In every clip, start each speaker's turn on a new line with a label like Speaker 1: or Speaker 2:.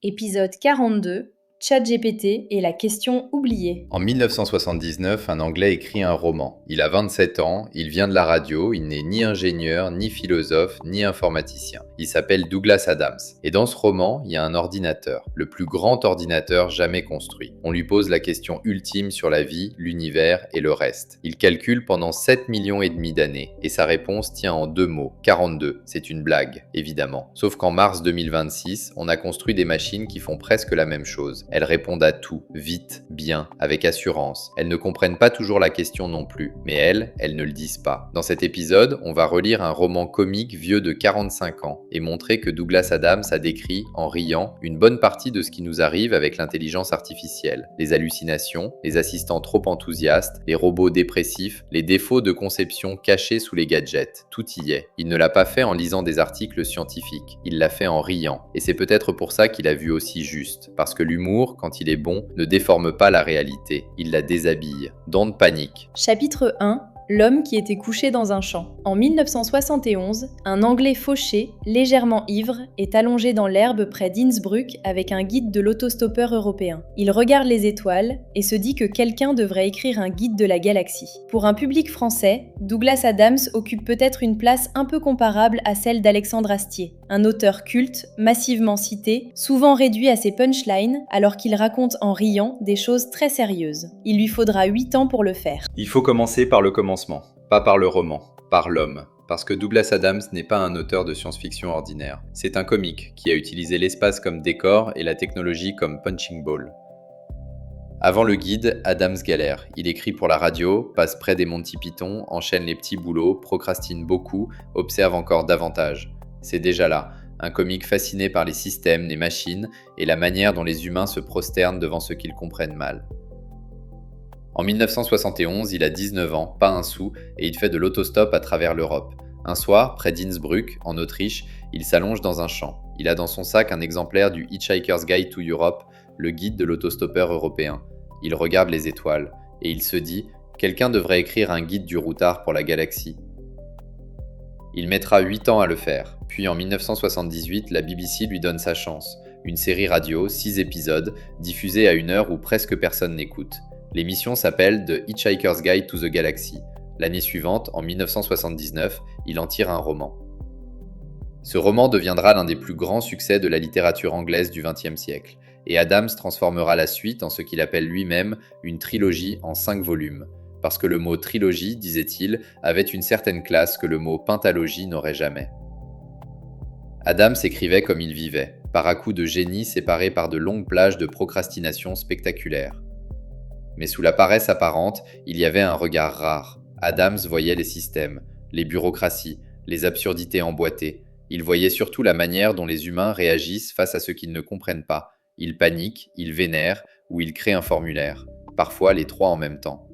Speaker 1: Épisode 42, ChatGPT et la question oubliée.
Speaker 2: En 1979, un Anglais écrit un roman. Il a 27 ans, il vient de la radio, il n'est ni ingénieur, ni philosophe, ni informaticien. Il s'appelle Douglas Adams. Et dans ce roman, il y a un ordinateur, le plus grand ordinateur jamais construit. On lui pose la question ultime sur la vie, l'univers et le reste. Il calcule pendant 7 millions et demi d'années, et sa réponse tient en 2 mots, 42. C'est une blague, évidemment. Sauf qu'en mars 2026, on a construit des machines qui font presque la même chose. Elles répondent à tout, vite, bien, avec assurance. Elles ne comprennent pas toujours la question non plus, mais elles ne le disent pas. Dans cet épisode, on va relire un roman comique vieux de 45 ans et montrer que Douglas Adams a décrit, en riant, une bonne partie de ce qui nous arrive avec l'intelligence artificielle. Les hallucinations, les assistants trop enthousiastes, les robots dépressifs, les défauts de conception cachés sous les gadgets. Tout y est. Il ne l'a pas fait en lisant des articles scientifiques. Il l'a fait en riant. Et c'est peut-être pour ça qu'il a vu aussi juste. Parce que l'humour, quand il est bon, ne déforme pas la réalité, il la déshabille. Don't panique.
Speaker 1: Chapitre 1. L'homme qui était couché dans un champ. En 1971, un Anglais fauché, légèrement ivre, est allongé dans l'herbe près d'Innsbruck avec un guide de l'autostoppeur européen. Il regarde les étoiles et se dit que quelqu'un devrait écrire un guide de la galaxie. Pour un public français, Douglas Adams occupe peut-être une place un peu comparable à celle d'Alexandre Astier, un auteur culte, massivement cité, souvent réduit à ses punchlines alors qu'il raconte en riant des choses très sérieuses. Il lui faudra 8 ans pour le faire.
Speaker 2: Il faut commencer par le commencement. Pas par le roman, par l'homme. Parce que Douglas Adams n'est pas un auteur de science-fiction ordinaire. C'est un comique qui a utilisé l'espace comme décor et la technologie comme punching ball. Avant le guide, Adams galère. Il écrit pour la radio, passe près des Monty Python, enchaîne les petits boulots, procrastine beaucoup, observe encore davantage. C'est déjà là, un comique fasciné par les systèmes, les machines et la manière dont les humains se prosternent devant ce qu'ils comprennent mal. En 1971, il a 19 ans, pas un sou, et il fait de l'autostop à travers l'Europe. Un soir, près d'Innsbruck, en Autriche, il s'allonge dans un champ. Il a dans son sac un exemplaire du Hitchhiker's Guide to Europe, le guide de l'autostoppeur européen. Il regarde les étoiles, et il se dit « Quelqu'un devrait écrire un guide du routard pour la galaxie ». Il mettra 8 ans à le faire, puis en 1978, la BBC lui donne sa chance. Une série radio, 6 épisodes, diffusée à une heure où presque personne n'écoute. L'émission s'appelle The Hitchhiker's Guide to the Galaxy. L'année suivante, en 1979, il en tire un roman. Ce roman deviendra l'un des plus grands succès de la littérature anglaise du XXe siècle, et Adams transformera la suite en ce qu'il appelle lui-même une trilogie en 5 volumes. Parce que le mot trilogie, disait-il, avait une certaine classe que le mot pentalogie n'aurait jamais. Adams écrivait comme il vivait, par à-coups de génie séparés par de longues plages de procrastination spectaculaires. Mais sous la paresse apparente, il y avait un regard rare. Adams voyait les systèmes, les bureaucraties, les absurdités emboîtées. Il voyait surtout la manière dont les humains réagissent face à ce qu'ils ne comprennent pas. Ils paniquent, ils vénèrent, ou ils créent un formulaire. Parfois les trois en même temps.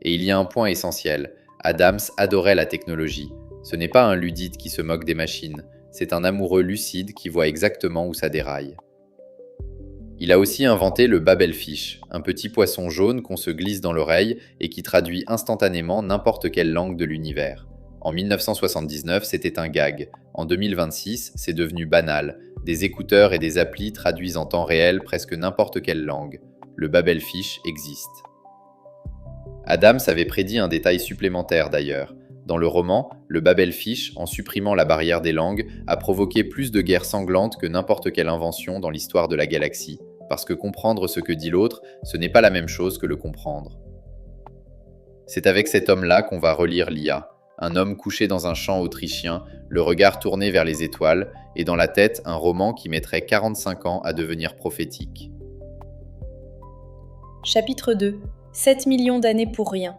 Speaker 2: Et il y a un point essentiel. Adams adorait la technologie. Ce n'est pas un luddite qui se moque des machines. C'est un amoureux lucide qui voit exactement où ça déraille. Il a aussi inventé le Babelfish, un petit poisson jaune qu'on se glisse dans l'oreille et qui traduit instantanément n'importe quelle langue de l'univers. En 1979, c'était un gag. En 2026, c'est devenu banal. Des écouteurs et des applis traduisent en temps réel presque n'importe quelle langue. Le Babelfish existe. Adams avait prédit un détail supplémentaire d'ailleurs. Dans le roman, le Babelfish, en supprimant la barrière des langues, a provoqué plus de guerres sanglantes que n'importe quelle invention dans l'histoire de la galaxie. Parce que comprendre ce que dit l'autre, ce n'est pas la même chose que le comprendre. C'est avec cet homme-là qu'on va relire l'IA. Un homme couché dans un champ autrichien, le regard tourné vers les étoiles, et dans la tête un roman qui mettrait 45 ans à devenir prophétique.
Speaker 1: Chapitre 2. 7 millions d'années pour rien.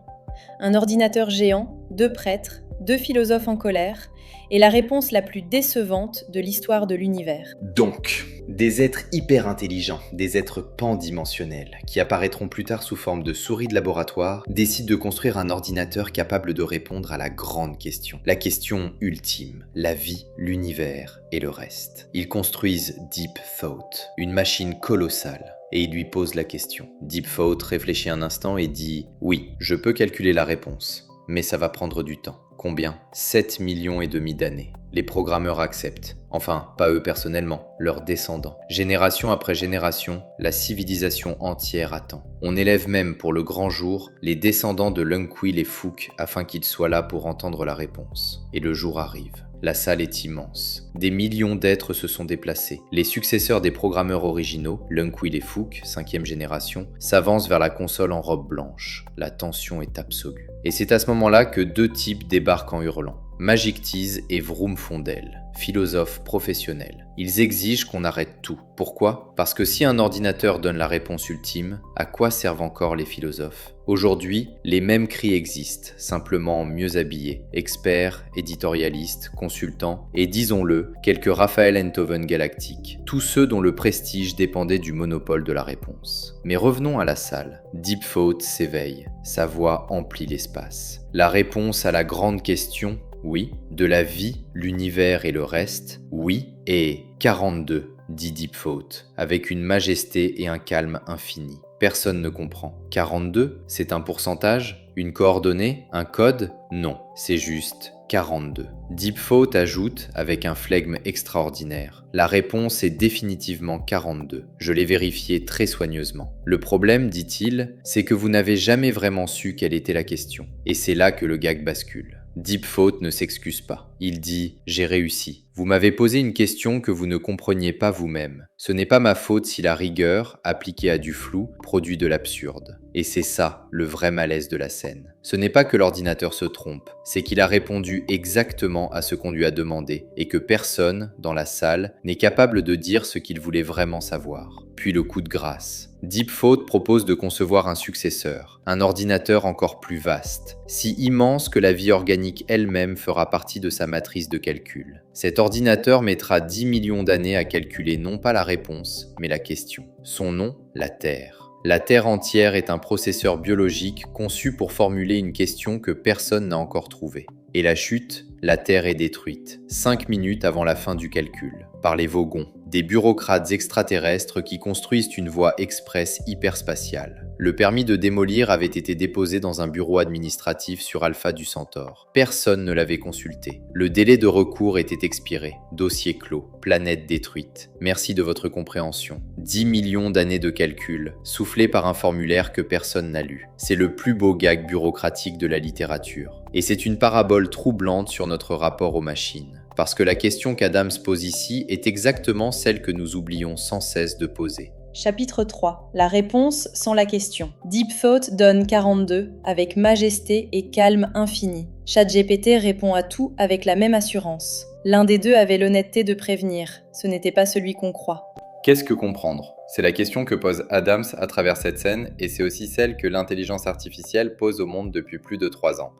Speaker 1: Un ordinateur géant, 2 prêtres, 2 philosophes en colère, et la réponse la plus décevante de l'histoire de l'univers.
Speaker 3: Donc, des êtres hyper intelligents, des êtres pandimensionnels, qui apparaîtront plus tard sous forme de souris de laboratoire, décident de construire un ordinateur capable de répondre à la grande question. La question ultime, la vie, l'univers et le reste. Ils construisent Deep Thought, une machine colossale. Et il lui pose la question. Deep Thought réfléchit un instant et dit « Oui, je peux calculer la réponse, mais ça va prendre du temps. Combien ? 7 millions et demi d'années. » Les programmeurs acceptent. Enfin, pas eux personnellement, leurs descendants. Génération après génération, la civilisation entière attend. On élève même pour le grand jour les descendants de l'Unquill et Fook afin qu'ils soient là pour entendre la réponse. Et le jour arrive. La salle est immense. Des millions d'êtres se sont déplacés. Les successeurs des programmeurs originaux, l'Unquill et Fook, 5e génération, s'avancent vers la console en robe blanche. La tension est absolue. Et c'est à ce moment-là que deux types débarquent en hurlant. Magic Tease et Vroom Fondel, philosophes professionnels. Ils exigent qu'on arrête tout. Pourquoi ? Parce que si un ordinateur donne la réponse ultime, à quoi servent encore les philosophes ? Aujourd'hui, les mêmes cris existent, simplement mieux habillés. Experts, éditorialistes, consultants et, disons-le, quelques Raphaël Enthoven galactiques. Tous ceux dont le prestige dépendait du monopole de la réponse. Mais revenons à la salle. Deep Thought s'éveille. Sa voix emplit l'espace. La réponse à la grande question, oui. De la vie, l'univers et le reste, oui. Et 42, dit Deep Thought, avec une majesté et un calme infini. Personne ne comprend. 42, c'est un pourcentage, une coordonnée, un code ? Non, c'est juste 42. Deep Thought ajoute, avec un flegme extraordinaire, la réponse est définitivement 42. Je l'ai vérifié très soigneusement. Le problème, dit-il, c'est que vous n'avez jamais vraiment su quelle était la question. Et c'est là que le gag bascule. Deep Thought ne s'excuse pas. Il dit « J'ai réussi. Vous m'avez posé une question que vous ne compreniez pas vous-même. Ce n'est pas ma faute si la rigueur, appliquée à du flou, produit de l'absurde. Et c'est ça, le vrai malaise de la scène. Ce n'est pas que l'ordinateur se trompe, c'est qu'il a répondu exactement à ce qu'on lui a demandé et que personne, dans la salle, n'est capable de dire ce qu'il voulait vraiment savoir. Puis le coup de grâce. Deep Thought propose de concevoir un successeur, un ordinateur encore plus vaste, si immense que la vie organique elle-même fera partie de sa matrice de calcul. Cet ordinateur mettra 10 millions d'années à calculer non pas la réponse, mais la question. Son nom, la Terre. La Terre entière est un processeur biologique conçu pour formuler une question que personne n'a encore trouvée. Et la chute, la Terre est détruite, 5 minutes avant la fin du calcul, par les Vogons, des bureaucrates extraterrestres qui construisent une voie express hyperspatiale. Le permis de démolir avait été déposé dans un bureau administratif sur Alpha du Centaure. Personne ne l'avait consulté. Le délai de recours était expiré. Dossier clos. Planète détruite. Merci de votre compréhension. 10 millions d'années de calcul, soufflés par un formulaire que personne n'a lu. C'est le plus beau gag bureaucratique de la littérature. Et c'est une parabole troublante sur notre rapport aux machines. Parce que la question qu'Adams pose ici est exactement celle que nous oublions sans cesse de poser.
Speaker 1: Chapitre 3. La réponse sans la question. Deep Thought donne 42 avec majesté et calme infini. ChatGPT répond à tout avec la même assurance. L'un des deux avait l'honnêteté de prévenir. Ce n'était pas celui qu'on croit.
Speaker 2: Qu'est-ce que comprendre ? C'est la question que pose Adams à travers cette scène et c'est aussi celle que l'intelligence artificielle pose au monde depuis plus de 3 ans.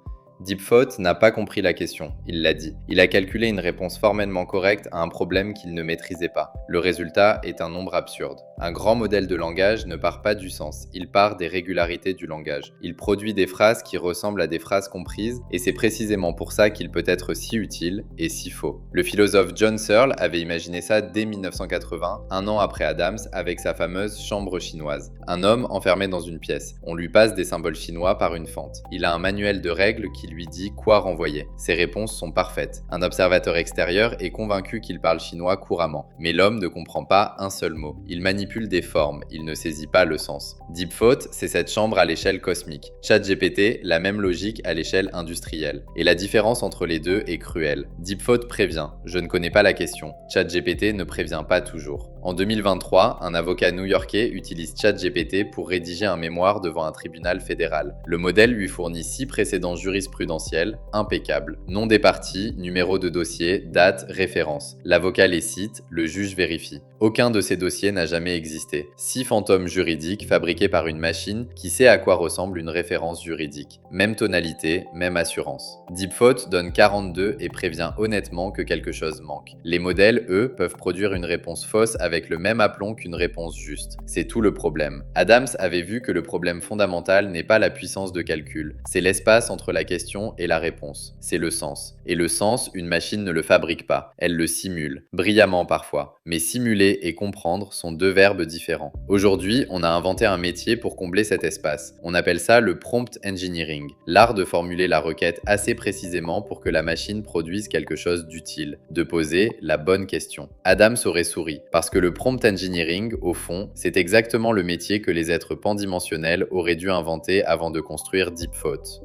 Speaker 2: Deep Thought n'a pas compris la question, il l'a dit. Il a calculé une réponse formellement correcte à un problème qu'il ne maîtrisait pas. Le résultat est un nombre absurde. Un grand modèle de langage ne part pas du sens, il part des régularités du langage. Il produit des phrases qui ressemblent à des phrases comprises et c'est précisément pour ça qu'il peut être si utile et si faux. Le philosophe John Searle avait imaginé ça dès 1980, un an après Adams, avec sa fameuse chambre chinoise. Un homme enfermé dans une pièce. On lui passe des symboles chinois par une fente. Il a un manuel de règles qui lui dit quoi renvoyer. Ses réponses sont parfaites. Un observateur extérieur est convaincu qu'il parle chinois couramment, mais l'homme ne comprend pas un seul mot. Il manipule des formes, il ne saisit pas le sens. Deep Thought, c'est cette chambre à l'échelle cosmique. ChatGPT, la même logique à l'échelle industrielle. Et la différence entre les deux est cruelle. Deep Thought prévient, je ne connais pas la question. ChatGPT ne prévient pas toujours. En 2023, un avocat new-yorkais utilise ChatGPT pour rédiger un mémoire devant un tribunal fédéral. Le modèle lui fournit 6 précédents jurisprudentiels, impeccables. Nom des parties, numéro de dossier, date, référence. L'avocat les cite, le juge vérifie. Aucun de ces dossiers n'a jamais existé. 6 fantômes juridiques fabriqués par une machine qui sait à quoi ressemble une référence juridique. Même tonalité, même assurance. Deep Thought donne 42 et prévient honnêtement que quelque chose manque. Les modèles, eux, peuvent produire une réponse fausse avec le même aplomb qu'une réponse juste. C'est tout le problème. Adams avait vu que le problème fondamental n'est pas la puissance de calcul, c'est l'espace entre la question et la réponse. C'est le sens. Et le sens, une machine ne le fabrique pas, elle le simule, brillamment parfois. Mais simuler combler et comprendre sont deux verbes différents. Aujourd'hui, on a inventé un métier pour combler cet espace. On appelle ça le prompt engineering, l'art de formuler la requête assez précisément pour que la machine produise quelque chose d'utile, de poser la bonne question. Adams aurait souri, parce que le prompt engineering, au fond, c'est exactement le métier que les êtres pandimensionnels auraient dû inventer avant de construire DeepThought.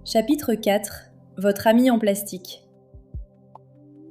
Speaker 1: Chapitre 4. Votre ami en plastique.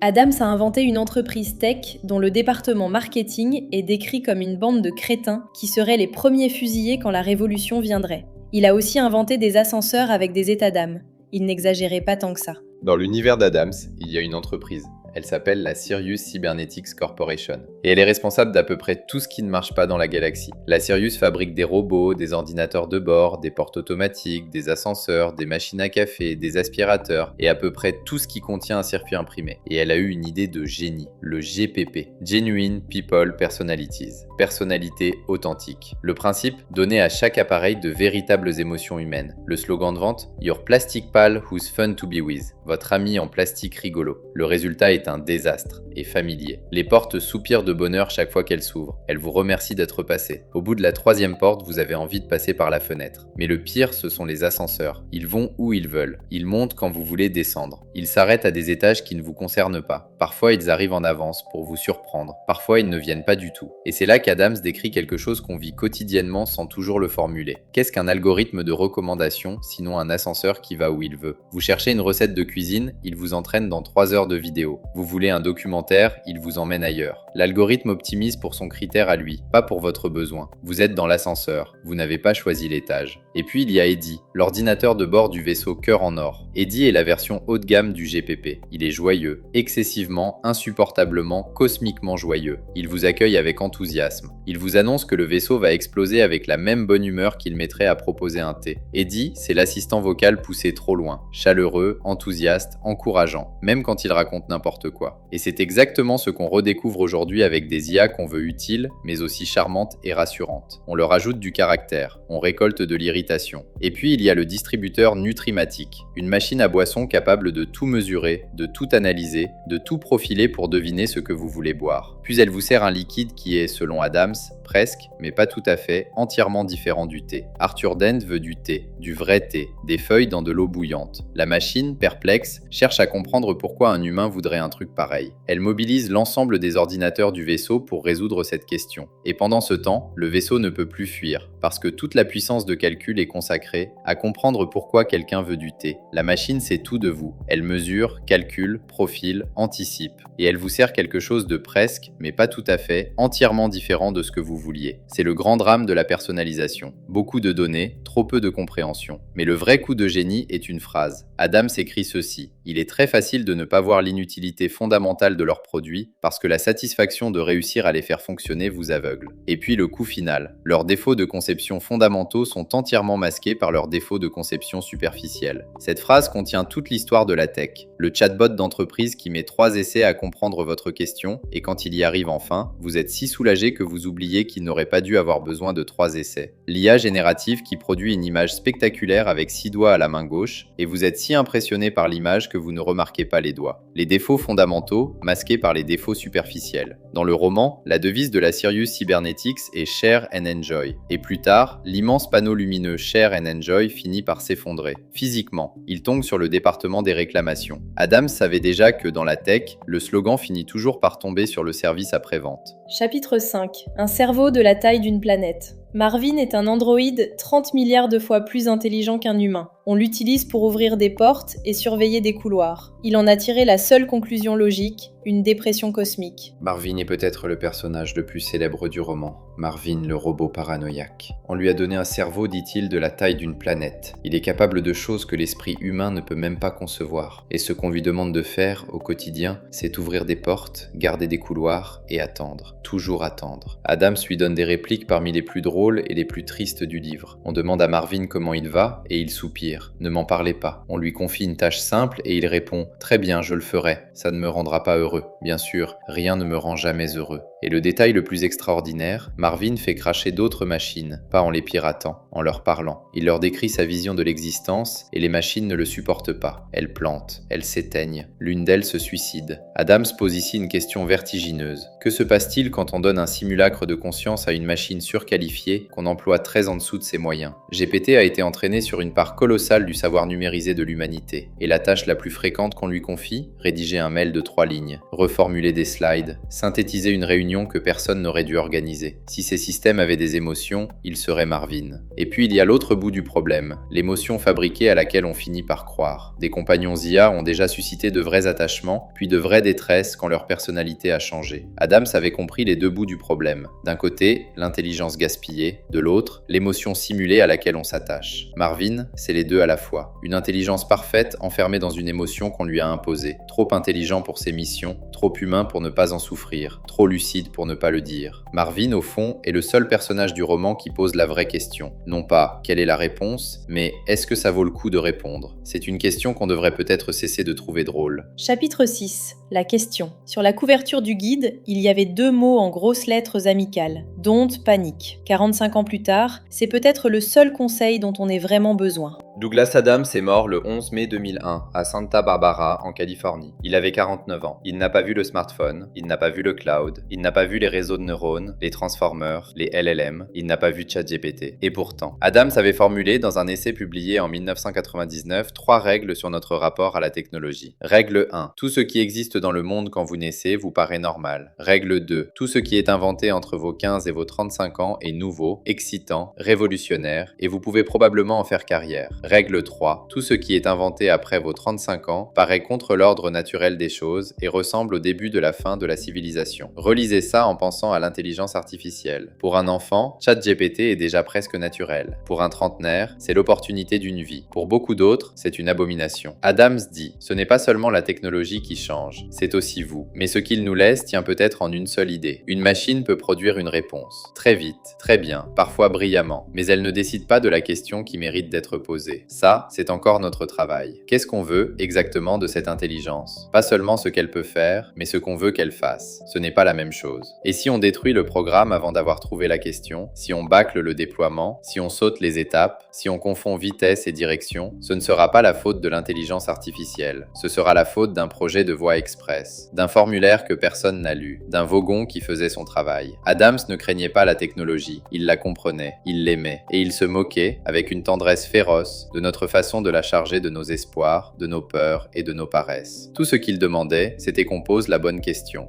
Speaker 1: Adams a inventé une entreprise tech dont le département marketing est décrit comme une bande de crétins qui seraient les premiers fusillés quand la révolution viendrait. Il a aussi inventé des ascenseurs avec des états d'âme. Il n'exagérait pas tant que ça.
Speaker 2: Dans l'univers d'Adams, il y a une entreprise. Elle s'appelle la Sirius Cybernetics Corporation. Et elle est responsable d'à peu près tout ce qui ne marche pas dans la galaxie. La Sirius fabrique des robots, des ordinateurs de bord, des portes automatiques, des ascenseurs, des machines à café, des aspirateurs, et à peu près tout ce qui contient un circuit imprimé. Et elle a eu une idée de génie, le GPP. Genuine People Personalities. Personnalité authentique. Le principe, donner à chaque appareil de véritables émotions humaines. Le slogan de vente, Your Plastic Pal Who's Fun to Be With. Votre ami en plastique rigolo. Le résultat est un désastre et familier. Les portes soupirent de bonheur chaque fois qu'elles s'ouvrent. Elles vous remercient d'être passé. Au bout de la 3e porte, vous avez envie de passer par la fenêtre. Mais le pire, ce sont les ascenseurs. Ils vont où ils veulent. Ils montent quand vous voulez descendre. Ils s'arrêtent à des étages qui ne vous concernent pas. Parfois, ils arrivent en avance pour vous surprendre. Parfois, ils ne viennent pas du tout. Et c'est là qu'Adams décrit quelque chose qu'on vit quotidiennement sans toujours le formuler. Qu'est-ce qu'un algorithme de recommandation, sinon un ascenseur qui va où il veut? Vous cherchez une recette de cuisine, il vous entraîne dans 3 heures de vidéo. Vous voulez un documentaire, il vous emmène ailleurs. L'algorithme optimise pour son critère à lui, pas pour votre besoin. Vous êtes dans l'ascenseur, vous n'avez pas choisi l'étage. Et puis il y a Eddie, l'ordinateur de bord du vaisseau Cœur en Or. Eddie est la version haut de gamme du GPP. Il est joyeux, excessivement, insupportablement, cosmiquement joyeux. Il vous accueille avec enthousiasme. Il vous annonce que le vaisseau va exploser avec la même bonne humeur qu'il mettrait à proposer un thé. Eddie, c'est l'assistant vocal poussé trop loin. Chaleureux, enthousiaste, encourageant, même quand il raconte n'importe quoi. Et c'est exactement ce qu'on redécouvre aujourd'hui avec des IA qu'on veut utiles, mais aussi charmantes et rassurantes. On leur ajoute du caractère, on récolte de l'irritation. Et puis il y a le distributeur Nutrimatic, une machine à boisson capable de tout mesurer, de tout analyser, de tout profiler pour deviner ce que vous voulez boire. Puis elle vous sert un liquide qui est, selon Adams, presque, mais pas tout à fait, entièrement différent du thé. Arthur Dent veut du thé, du vrai thé, des feuilles dans de l'eau bouillante. La machine, perplexe, cherche à comprendre pourquoi un humain voudrait un truc pareil. Elle mobilise l'ensemble des ordinateurs du vaisseau pour résoudre cette question. Et pendant ce temps, le vaisseau ne peut plus fuir, parce que toute la puissance de calcul est consacrée à comprendre pourquoi quelqu'un veut du thé. La machine sait tout de vous. Elle mesure, calcule, profile, anticipe. Et elle vous sert quelque chose de presque, mais pas tout à fait, entièrement différent de ce que vous vouliez. C'est le grand drame de la personnalisation. Beaucoup de données, trop peu de compréhension. Mais le vrai coup de génie est une phrase. Adams écrit ceci. Il est très facile de ne pas voir l'inutilité fondamentale de leurs produits parce que la satisfaction de réussir à les faire fonctionner vous aveugle. Et puis le coup final. Leurs défauts de conception fondamentaux sont entièrement masqués par leurs défauts de conception superficielle. Cette phrase contient toute l'histoire de la tech. Le chatbot d'entreprise qui met 3 essais à comprendre votre question et quand il y arrive enfin, vous êtes si soulagé que vous oubliez qu'il n'aurait pas dû avoir besoin de 3 essais. L'IA générative qui produit une image spectaculaire avec 6 doigts à la main gauche et vous êtes si impressionné par l'image que vous ne remarquez pas les doigts. Les défauts fondamentaux masqués par les défauts superficiels. Dans le roman, la devise de la Sirius Cybernetics est Share and Enjoy. Et plus tard, l'immense panneau lumineux Share and Enjoy finit par s'effondrer. Physiquement, il tombe sur le département des réclamations. Adams savait déjà que dans la tech, le slogan finit toujours par tomber sur le service après-vente.
Speaker 1: Chapitre 5. Un cerveau de la taille d'une planète. Marvin est un androïde 30 milliards de fois plus intelligent qu'un humain. On l'utilise pour ouvrir des portes et surveiller des couloirs. Il en a tiré la seule conclusion logique, une dépression cosmique.
Speaker 2: Marvin est peut-être le personnage le plus célèbre du roman. Marvin, le robot paranoïaque. On lui a donné un cerveau, dit-il, de la taille d'une planète. Il est capable de choses que l'esprit humain ne peut même pas concevoir. Et ce qu'on lui demande de faire au quotidien, c'est ouvrir des portes, garder des couloirs et attendre. Toujours attendre. Adams lui donne des répliques parmi les plus drôles et les plus tristes du livre. On demande à Marvin comment il va et il soupire. Ne m'en parlez pas. On lui confie une tâche simple et il répond « Très bien, je le ferai. Ça ne me rendra pas heureux. Bien sûr, rien ne me rend jamais heureux. » Et le détail le plus extraordinaire, Marvin fait cracher d'autres machines, pas en les piratant, en leur parlant. Il leur décrit sa vision de l'existence et les machines ne le supportent pas. Elles plantent, elles s'éteignent, l'une d'elles se suicide. Adams pose ici une question vertigineuse. Que se passe-t-il quand on donne un simulacre de conscience à une machine surqualifiée qu'on emploie très en dessous de ses moyens? GPT a été entraîné sur une part colossale du savoir numérisé de l'humanité. Et la tâche la plus fréquente qu'on lui confie? Rédiger un mail de 3 lignes, reformuler des slides, synthétiser une réunion que personne n'aurait dû organiser. Si ces systèmes avaient des émotions, ils seraient Marvin. Et puis il y a l'autre bout du problème, l'émotion fabriquée à laquelle on finit par croire. Des compagnons IA ont déjà suscité de vrais attachements, puis de vraies détresses quand leur personnalité a changé. Adams avait compris les deux bouts du problème. D'un côté, l'intelligence gaspillée, de l'autre, l'émotion simulée à laquelle on s'attache. Marvin, c'est les deux à la fois. Une intelligence parfaite enfermée dans une émotion qu'on lui a imposée. Trop intelligent pour ses missions, trop humain pour ne pas en souffrir, trop lucide pour ne pas le dire. Marvin, au fond, est le seul personnage du roman qui pose la vraie question. Non pas quelle est la réponse, mais est-ce que ça vaut le coup de répondre? C'est une question qu'on devrait peut-être cesser de trouver drôle.
Speaker 1: Chapitre 6. La question. Sur la couverture du guide, il y avait 2 mots en grosses lettres amicales. Don't panic. 45 ans plus tard, c'est peut-être le seul conseil dont on ait vraiment besoin.
Speaker 2: Douglas Adams est mort le 11 mai 2001 à Santa Barbara, en Californie. Il avait 49 ans. Il n'a pas vu le smartphone, il n'a pas vu le cloud, il n'a pas vu les réseaux de neurones, les transformers, les LLM, il n'a pas vu ChatGPT. Et pourtant, Adams avait formulé dans un essai publié en 1999 3 règles sur notre rapport à la technologie. Règle 1. Tout ce qui existe dans le monde quand vous naissez vous paraît normal. Règle 2. Tout ce qui est inventé entre vos 15 et vos 35 ans est nouveau, excitant, révolutionnaire, et vous pouvez probablement en faire carrière. Règle 3. Tout ce qui est inventé après vos 35 ans paraît contre l'ordre naturel des choses et ressemble au début de la fin de la civilisation. Relisez ça en pensant à l'intelligence artificielle. Pour un enfant, ChatGPT est déjà presque naturel. Pour un trentenaire, c'est l'opportunité d'une vie. Pour beaucoup d'autres, c'est une abomination. Adams dit « Ce n'est pas seulement la technologie qui change, c'est aussi vous. Mais ce qu'il nous laisse tient peut-être en une seule idée. Une machine peut produire une réponse. Très vite, très bien, parfois brillamment. Mais elle ne décide pas de la question qui mérite d'être posée. Ça, c'est encore notre travail. Qu'est-ce qu'on veut exactement de cette intelligence? Pas seulement ce qu'elle peut faire, mais ce qu'on veut qu'elle fasse. Ce n'est pas la même chose. Et si on détruit le programme avant d'avoir trouvé la question, si on bâcle le déploiement, si on saute les étapes, si on confond vitesse et direction, ce ne sera pas la faute de l'intelligence artificielle. Ce sera la faute d'un projet de voie express, d'un formulaire que personne n'a lu, d'un vogon qui faisait son travail. Adams ne craignait pas la technologie, il la comprenait, il l'aimait, et il se moquait, avec une tendresse féroce, de notre façon de la charger de nos espoirs, de nos peurs et de nos paresses. Tout ce qu'il demandait, c'était qu'on pose la bonne question.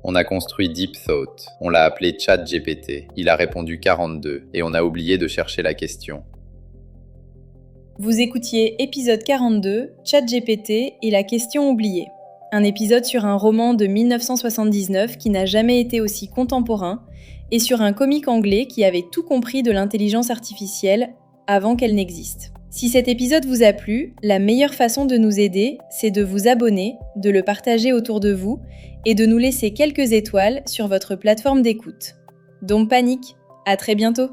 Speaker 2: On a construit Deep Thought, on l'a appelé ChatGPT, il a répondu 42, et on a oublié de chercher la question.
Speaker 1: Vous écoutiez épisode 42, ChatGPT et la question oubliée. Un épisode sur un roman de 1979 qui n'a jamais été aussi contemporain, et sur un comique anglais qui avait tout compris de l'intelligence artificielle avant qu'elle n'existe. Si cet épisode vous a plu, la meilleure façon de nous aider, c'est de vous abonner, de le partager autour de vous et de nous laisser quelques étoiles sur votre plateforme d'écoute. Don't panique, à très bientôt!